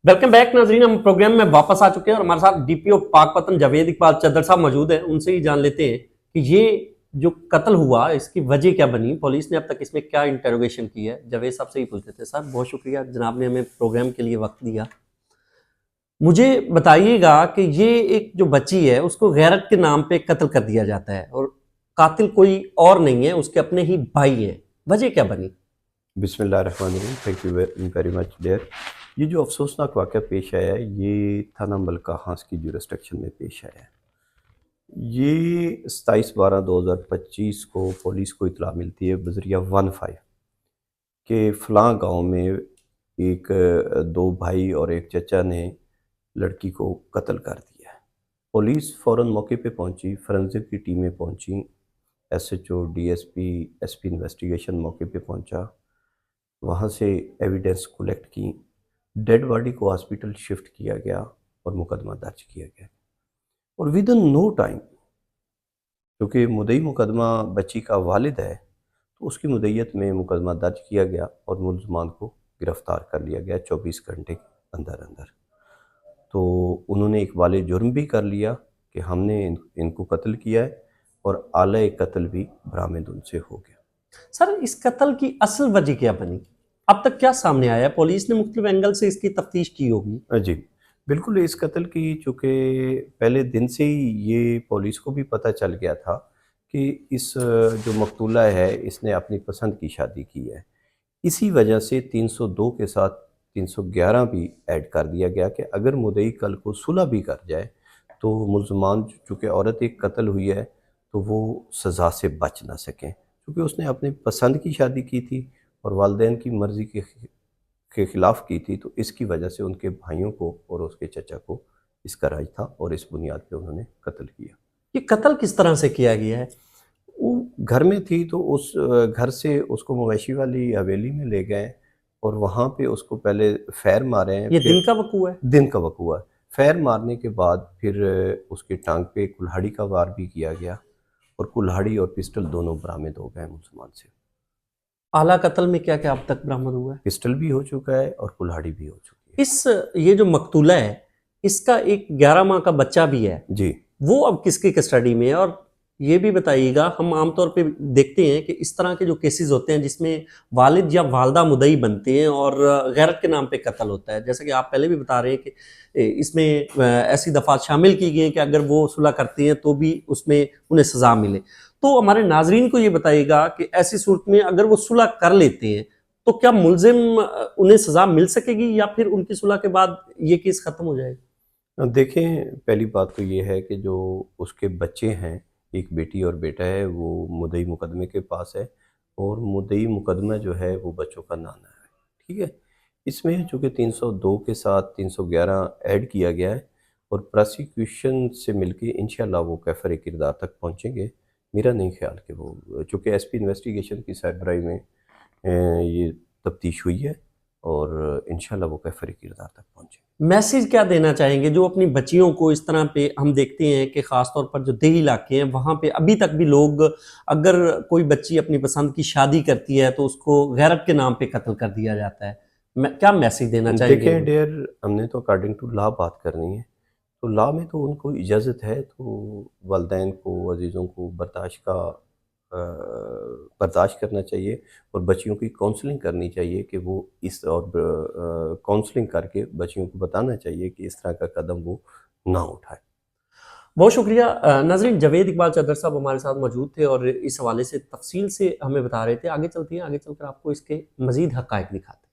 Welcome back नाजरीन, हम programme में वापस आ चुके हैं और हमारे साथ डीपीओ पाकपतन जावेद इकबाल चद्दर साहब मौजूद हैं। उनसे ही जान लेते हैं कि ये जो कत्ल हुआ इसकी वजह क्या बनी, पुलिस ने अब तक इसमें क्या इंटरोगेशन की है। जावेद साहब से ही पूछ लेते हैं। सर बहुत शुक्रिया, जनाब ने हमें प्रोग्राम के लिए वक्त दिया। मुझे बताइएगा कि ये एक जो बच्ची है उसको गैरत के नाम पे कत्ल कर दिया जाता है और कातिल कोई और नहीं है, उसके अपने ही भाई हैं, वजह क्या बनी? बिस्मिल्लाहिर्रहमानिर्रहीम। Thank you very much dear. ये जो अफसोसनाक वाक़या पेश आया है ये थाना मलका हांस की जुरिस्डिक्शन में पेश आया है। ये 27/12/2025 को पुलिस को इत्तला मिलती है बज़रिया 15 कि फ़लाँ गांव में एक दो भाई और एक चचा ने लड़की को कत्ल कर दिया है। पुलिस फ़ौरन मौके पे पहुंची, फोरेंसिक की टीमें पहुंची, एसएचओ, डीएसपी, एसपी इन्वेस्टिगेशन मौके पे पहुंचा, वहाँ से एविडेंस कलेक्ट की, डेड बॉडी को हॉस्पिटल शिफ्ट किया गया और मुकदमा दर्ज किया गया। और विद इन नो टाइम, क्योंकि मुद्दई मुकदमा बच्ची का वालिद है, तो उसकी मुद्दईयत में मुकदमा दर्ज किया गया और मुलजमान को गिरफ़्तार कर लिया गया 24 घंटे के अंदर अंदर। तो उन्होंने एक वाले जुर्म भी कर लिया कि हमने इनको कत्ल किया है और आले कत्ल भी बरामद उनसे हो गया। सर इस कत्ल की असल वजह क्या बनी, अब तक क्या सामने आया? पुलिस ने मुख्तलिफ एंगल से इसकी तफ्तीश की होगी। जी बिल्कुल। इस कत्ल की चूँकि पहले दिन से ही ये पुलिस को भी पता चल गया था कि इस जो मकतूला है इसने अपनी पसंद की शादी की है। इसी वजह से 302 के साथ 311 भी ऐड कर दिया गया कि अगर मुद्दई कल को सुलह भी कर जाए तो मुलजमान, चूँकि औरत एक कत्ल हुई है, तो वो सज़ा से बच ना सकें, क्योंकि उसने अपनी पसंद की शादी की थी और वालिदैन की मर्ज़ी के ख़िलाफ़ की थी। तो इसकी वजह से उनके भाइयों को और उसके चचा को इसका राज था और इस बुनियाद पे उन्होंने कत्ल किया। ये कत्ल किस तरह से किया गया है? वो घर में थी तो उस घर से उसको मवेशी वाली हवेली में ले गए और वहाँ पे उसको पहले फैर मारे हैं। ये फिर दिन का वकूआ है? दिन का वकूआ है। फैर मारने के बाद फिर उसकी टांग पे कुल्हाड़ी का वार भी किया गया और कुल्हाड़ी और पिस्टल दोनों बरामद हो गए मुसलमान से। आला कत्ल में क्या क्या अब तक बरामद हुआ है? पिस्टल भी हो चुका है और कुल्हाड़ी भी हो चुकी है। ये जो मकतूला है इसका एक 11 माह का बच्चा भी है, जी वो अब किसकी कस्टडी में है? और ये भी बताइएगा, हम आमतौर पे देखते हैं कि इस तरह के जो केसेस होते हैं जिसमें वालिद या वालदा मुद्दई बनते हैं और गैरत के नाम पे कत्ल होता है, जैसा कि आप पहले भी बता रहे हैं कि इसमें ऐसी दफात शामिल की गई हैं कि अगर वो सुलह करते हैं तो भी उसमें उन्हें सज़ा मिले। तो हमारे नाजरीन को ये बताइएगा कि ऐसी सूरत में अगर वो सुलह कर लेते हैं तो क्या मुलजिम उन्हें सज़ा मिल सकेगी या फिर उनकी सुलह के बाद ये केस ख़त्म हो जाएगा? देखें, पहली बात तो ये है कि जो उसके बच्चे हैं, एक बेटी और बेटा है, वो मुद्दई मुकदमे के पास है और मुद्दई मुकदमा जो है वो बच्चों का नाना है। ठीक है। इसमें चूँकि 302 के साथ 311 ऐड किया गया है और प्रोसिक्यूशन से मिलके इंशाल्लाह वो कैफर किरदार तक पहुँचेंगे। मेरा नहीं ख्याल कि वो, चूँकि एसपी इन्वेस्टिगेशन की सरबराही में ये तफ्तीश हुई है और इंशाल्लाह वो कैफर किरदार तक पहुँचेंगे। मैसेज क्या देना चाहेंगे जो अपनी बच्चियों को इस तरह पे, हम देखते हैं कि ख़ास तौर पर जो देही इलाके हैं वहाँ पे अभी तक भी लोग, अगर कोई बच्ची अपनी पसंद की शादी करती है तो उसको गैरत के नाम पे कत्ल कर दिया जाता है, क्या मैसेज देना चाहेंगे? देखें डियर, हमने तो अकॉर्डिंग टू लॉ बात करनी है। तो लॉ में तो उनको इजाज़त है, तो वालिदैन को, अजीज़ों को बर्दाश्त करना चाहिए और बच्चियों की काउंसलिंग करनी चाहिए कि वो इस, और काउंसलिंग करके बच्चियों को बताना चाहिए कि इस तरह का कदम वो ना उठाए। बहुत शुक्रिया। नाज़रीन, जावेद इकबाल चद्दर साहब हमारे साथ मौजूद थे और इस हवाले से तफसील से हमें बता रहे थे। आगे चलते हैं, आगे चलकर आपको इसके मज़ीद हक़ाइक़ दिखाते हैं।